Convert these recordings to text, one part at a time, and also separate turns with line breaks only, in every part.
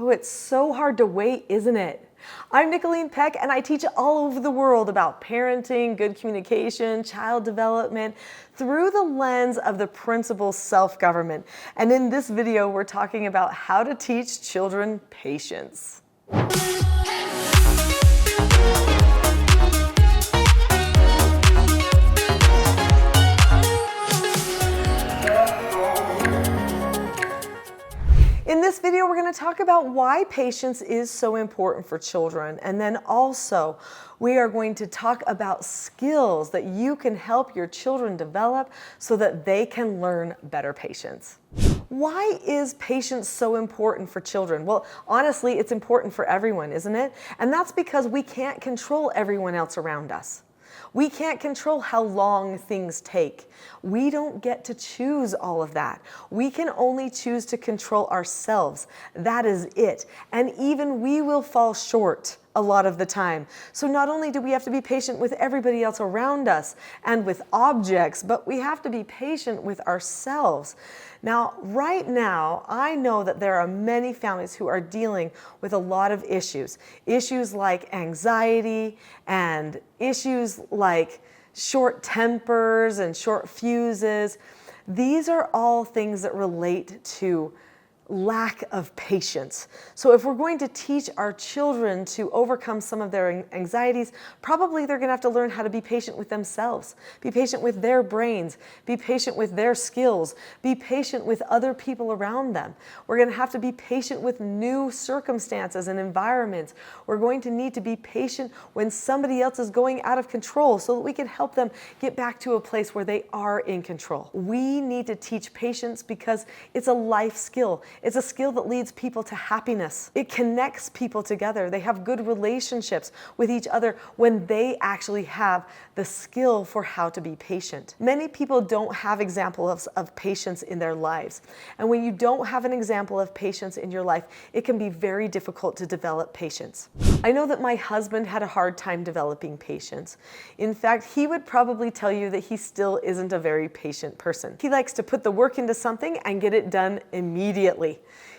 Oh, it's so hard to wait, isn't it? I'm Nicholeen Peck, and I teach all over the world about parenting, good communication, child development, through the lens of the principle self-government. And in this video, we're talking about how to teach children patience. In this video, we're going to talk about why patience is so important for children. And then also, we are going to talk about skills that you can help your children develop so that they can learn better patience. Why is patience so important for children? Well, honestly, it's important for everyone, isn't it? And that's because we can't control everyone else around us. We can't control how long things take. We don't get to choose all of that. We can only choose to control ourselves. That is it. And even we will fall short a lot of the time. So not only do we have to be patient with everybody else around us and with objects, but we have to be patient with ourselves. Now, right now, I know that there are many families who are dealing with a lot of issues. Issues like anxiety and issues like short tempers and short fuses. These are all things that relate to lack of patience. So if we're going to teach our children to overcome some of their anxieties, probably they're going to have to learn how to be patient with themselves, be patient with their brains, be patient with their skills, be patient with other people around them. We're going to have to be patient with new circumstances and environments. We're going to need to be patient when somebody else is going out of control so that we can help them get back to a place where they are in control. We need to teach patience because it's a life skill. It's a skill that leads people to happiness. It connects people together. They have good relationships with each other when they actually have the skill for how to be patient. Many people don't have examples of patience in their lives. And when you don't have an example of patience in your life, it can be very difficult to develop patience. I know that my husband had a hard time developing patience. In fact, he would probably tell you that he still isn't a very patient person. He likes to put the work into something and get it done immediately.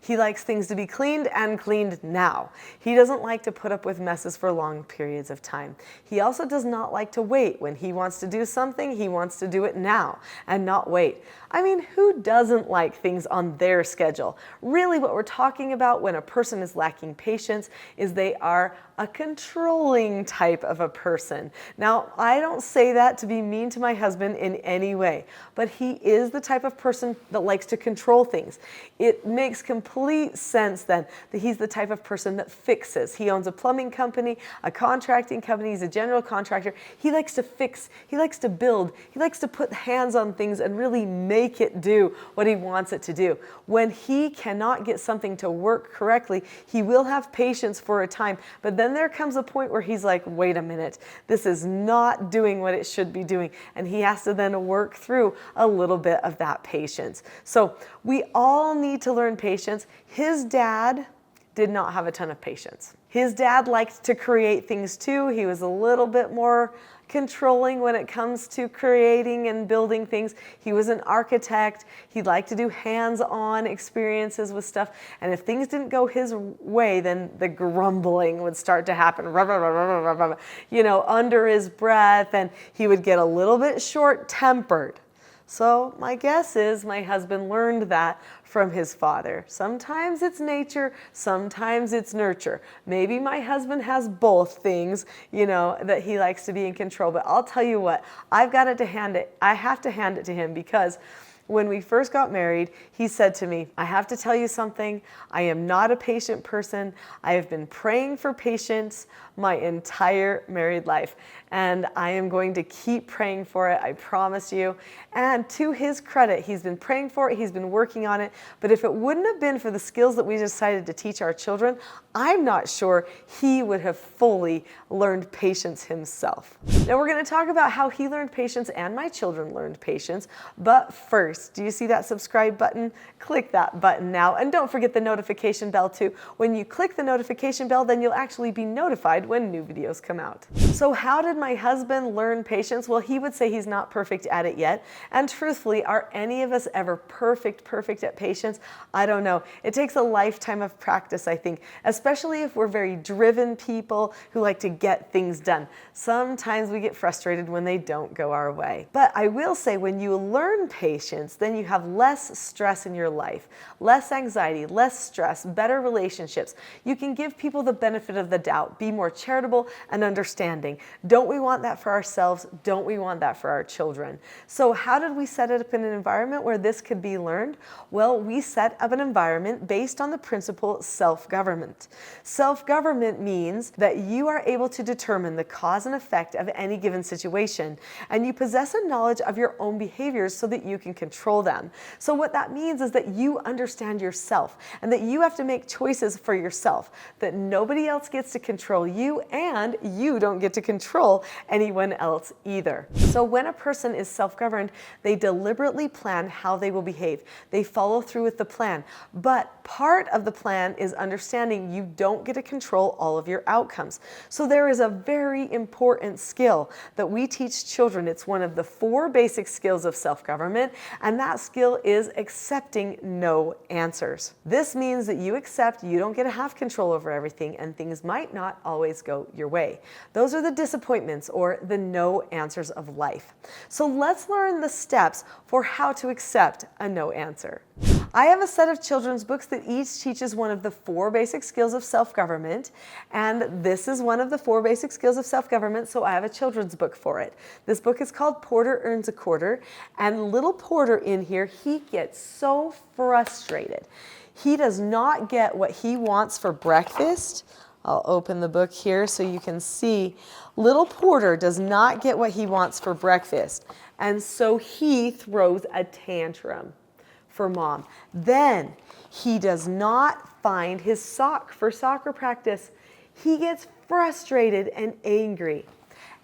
He likes things to be cleaned and cleaned now. He doesn't like to put up with messes for long periods of time. He also does not like to wait. When he wants to do something, he wants to do it now and not wait. I mean, who doesn't like things on their schedule? Really, what we're talking about when a person is lacking patience is they are a controlling type of a person. Now, I don't say that to be mean to my husband in any way, but he is the type of person that likes to control things. It makes complete sense then that he's the type of person that fixes. He owns a plumbing company, a contracting company, he's a general contractor. He likes to fix, he likes to build, he likes to put hands on things and really make it do what he wants it to do. When he cannot get something to work correctly, he will have patience for a time, but then there comes a point where he's like, wait a minute, this is not doing what it should be doing. And he has to then work through a little bit of that patience. So we all need to learn patience. His dad did not have a ton of patience. His dad liked to create things too. He was a little bit more controlling when it comes to creating and building things. He was an architect. He liked to do hands-on experiences with stuff. And if things didn't go his way, then the grumbling would start to happen, you know, under his breath, and he would get a little bit short-tempered. So my guess is my husband learned that from his father. Sometimes it's nature, sometimes it's nurture. Maybe my husband has both things, you know, that he likes to be in control. But I'll tell you what, I have to hand it to him because when we first got married, he said to me, I have to tell you something. I am not a patient person. I have been praying for patience my entire married life. And I am going to keep praying for it, I promise you. And to his credit, he's been praying for it, he's been working on it. But if it wouldn't have been for the skills that we decided to teach our children, I'm not sure he would have fully learned patience himself. Now we're going to talk about how he learned patience and my children learned patience. But first, first. Do you see that subscribe button? Click that button now. And don't forget the notification bell too. When you click the notification bell, then you'll actually be notified when new videos come out. So how did my husband learn patience? Well, he would say he's not perfect at it yet. And truthfully, are any of us ever perfect at patience? I don't know. It takes a lifetime of practice, I think, especially if we're very driven people who like to get things done. Sometimes we get frustrated when they don't go our way. But I will say, when you learn patience, then you have less stress in your life, less anxiety, less stress, better relationships. You can give people the benefit of the doubt, be more charitable and understanding. Don't we want that for ourselves? Don't we want that for our children? So how did we set it up in an environment where this could be learned? Well, we set up an environment based on the principle self-government. Self-government means that you are able to determine the cause and effect of any given situation, and you possess a knowledge of your own behaviors so that you can control them. So what that means is that you understand yourself and that you have to make choices for yourself, that nobody else gets to control you and you don't get to control anyone else either. So when a person is self-governed, they deliberately plan how they will behave. They follow through with the plan. But part of the plan is understanding you don't get to control all of your outcomes. So there is a very important skill that we teach children. It's one of the 4 basic skills of self-government, and that skill is accepting no answers. This means that you accept you don't get to have control over everything and things might not always go your way. Those are the disappointments or the no answers of life. So let's learn the steps for how to accept a no answer. I have a set of children's books that each teaches one of the 4 basic skills of self-government, and this is one of the 4 basic skills of self-government, so I have a children's book for it. This book is called Porter Earns a Quarter, and little Porter in here, he gets so frustrated. He does not get what he wants for breakfast. I'll open the book here so you can see. Little Porter does not get what he wants for breakfast, and so he throws a tantrum for mom. Then he does not find his sock for soccer practice. He gets frustrated and angry.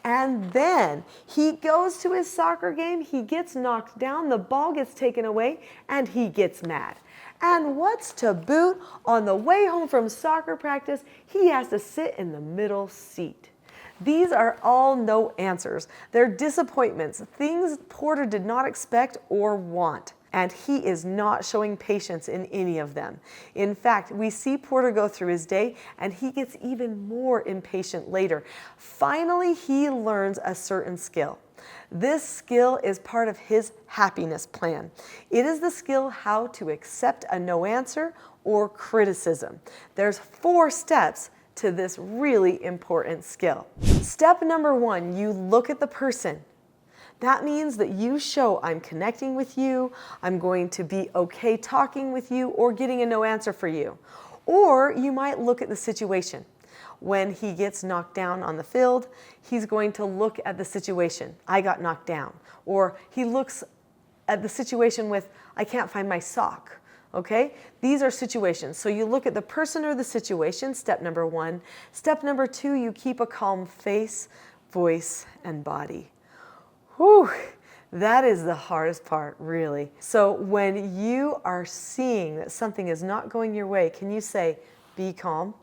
And then he goes to his soccer game, he gets knocked down, the ball gets taken away, and he gets mad. And what's to boot, on the way home from soccer practice, he has to sit in the middle seat. These are all no answers. They're disappointments, things Porter did not expect or want. And he is not showing patience in any of them. In fact, we see Porter go through his day and he gets even more impatient later. Finally, he learns a certain skill. This skill is part of his happiness plan. It is the skill how to accept a no answer or criticism. There's 4 steps to this really important skill. Step number 1, you look at the person. That means that you show I'm connecting with you, I'm going to be okay talking with you or getting a no answer for you. Or you might look at the situation. When he gets knocked down on the field, he's going to look at the situation. I got knocked down. Or he looks at the situation with, I can't find my sock. Okay? These are situations. So you look at the person or the situation, step number 1. Step number 2, you keep a calm face, voice, and body. Whew, that is the hardest part, really. So when you are seeing that something is not going your way, can you say, be calm?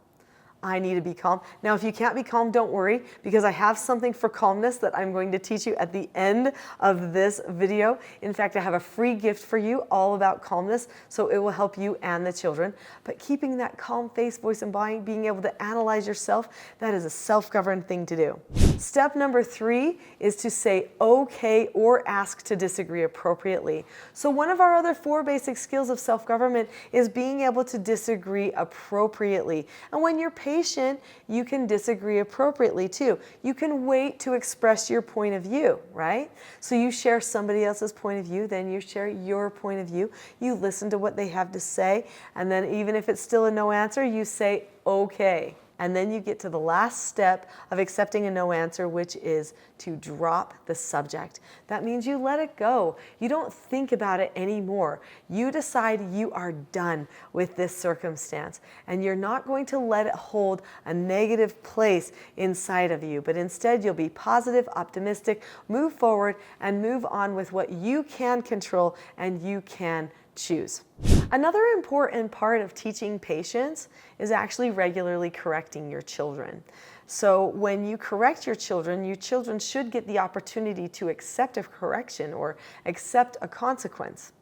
I need to be calm. Now, if you can't be calm, don't worry, because I have something for calmness that I'm going to teach you at the end of this video. In fact, I have a free gift for you all about calmness, so it will help you and the children. But keeping that calm face, voice, and body, being able to analyze yourself, that is a self-governed thing to do. Step number 3 is to say okay or ask to disagree appropriately. So one of our other 4 basic skills of self-government is being able to disagree appropriately. And when you're patient, you can disagree appropriately too. You can wait to express your point of view, right? So you share somebody else's point of view, then you share your point of view. You listen to what they have to say, and then even if it's still a no answer, you say okay. And then you get to the last step of accepting a no answer, which is to drop the subject. That means you let it go. You don't think about it anymore. You decide you are done with this circumstance, and you're not going to let it hold a negative place inside of you, but instead you'll be positive, optimistic, move forward, and move on with what you can control and you can choose. Another important part of teaching patience is actually regularly correcting your children. So when you correct your children should get the opportunity to accept a correction or accept a consequence.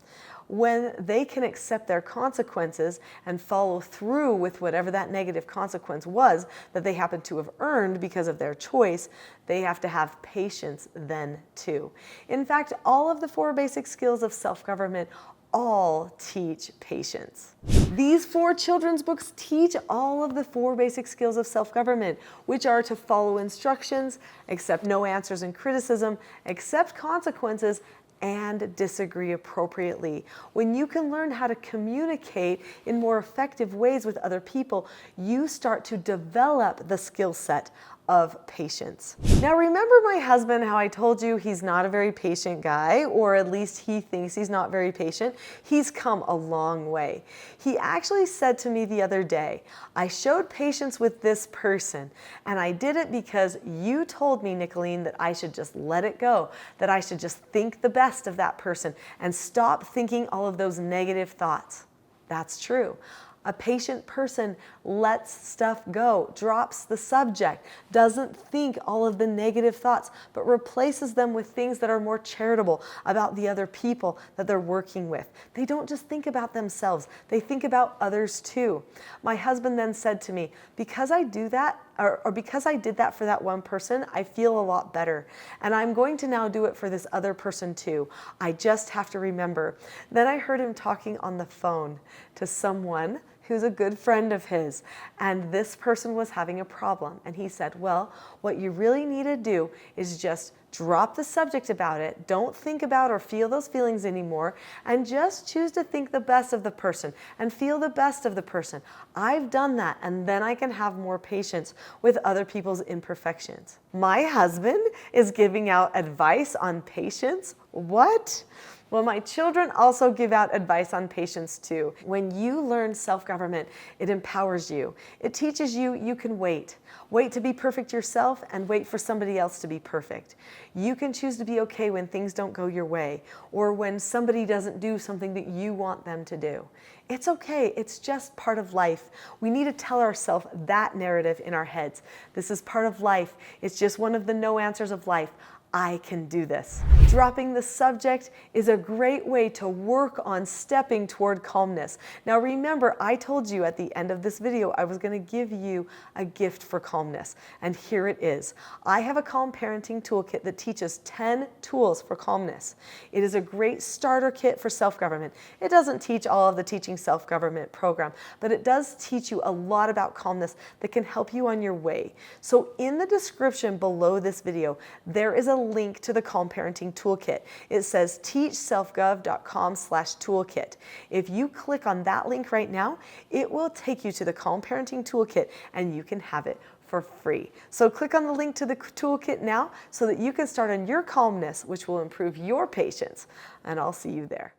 When they can accept their consequences and follow through with whatever that negative consequence was that they happen to have earned because of their choice, they have to have patience then too. In fact, all of the 4 basic skills of self-government all teach patience. These 4 children's books teach all of the 4 basic skills of self-government, which are to follow instructions, accept no answers and criticism, accept consequences, and disagree appropriately. When you can learn how to communicate in more effective ways with other people, you start to develop the skill set of patience. Now remember my husband, how I told you he's not a very patient guy, or at least he thinks he's not very patient? He's come a long way. He actually said to me the other day, I showed patience with this person, and I did it because you told me, Nicholeen, that I should just let it go, that I should just think the best of that person and stop thinking all of those negative thoughts. That's true. A patient person lets stuff go, drops the subject, doesn't think all of the negative thoughts, but replaces them with things that are more charitable about the other people that they're working with. They don't just think about themselves, they think about others too. My husband then said to me, because I do that, or because I did that for that one person, I feel a lot better. And I'm going to now do it for this other person too. I just have to remember. Then I heard him talking on the phone to someone who's a good friend of his, and this person was having a problem. And he said, well, what you really need to do is just drop the subject about it, don't think about or feel those feelings anymore, and just choose to think the best of the person and feel the best of the person. I've done that, and then I can have more patience with other people's imperfections. My husband is giving out advice on patience? What? Well, my children also give out advice on patience too. When you learn self-government, it empowers you. It teaches you you can wait. Wait to be perfect yourself and wait for somebody else to be perfect. You can choose to be okay when things don't go your way or when somebody doesn't do something that you want them to do. It's okay. It's just part of life. We need to tell ourselves that narrative in our heads. This is part of life. It's just one of the no answers of life. I can do this. Dropping the subject is a great way to work on stepping toward calmness. Now remember, I told you at the end of this video I was going to give you a gift for calmness, and here it is. I have a Calm Parenting Toolkit that teaches 10 tools for calmness. It is a great starter kit for self-government. It doesn't teach all of the Teaching Self-Government program, but it does teach you a lot about calmness that can help you on your way. So in the description below this video, there is a link to the Calm Parenting Toolkit. It says teachselfgov.com/toolkit. If you click on that link right now, it will take you to the Calm Parenting Toolkit and you can have it for free. So click on the link to the toolkit now so that you can start on your calmness, which will improve your patience. And I'll see you there.